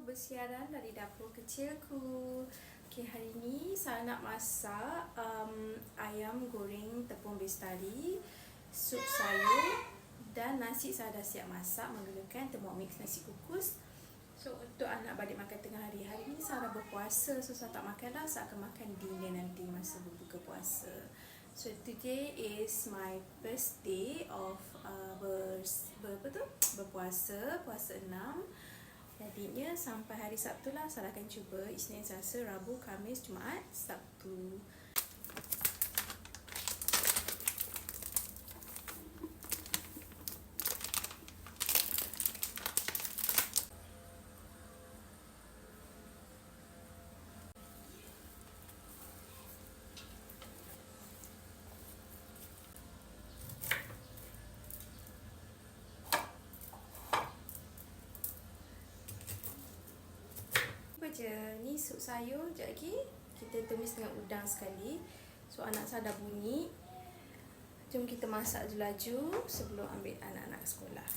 bersiaran dari dapur kecilku. Okay, hari ni saya nak masak ayam goreng tepung bestari, sup sayur dan nasi saya dah siap masak menggunakan Thermomix nasi kukus. So untuk anak balik makan tengah hari, hari ni saya dah berpuasa, so saya tak makan dah, saya akan makan dinner nanti masa berbuka puasa. So today is my first day of berpuasa, puasa 6. Jadinya sampai hari Sabtu lah saya akan cuba Isnin, Selasa, Rabu, Khamis, Jumaat, Sabtu. Je, ni sup sayur, sekejap lagi kita tumis dengan udang sekali. So anak saya dah bunyi, jom kita masak je laju sebelum ambil anak-anak sekolah.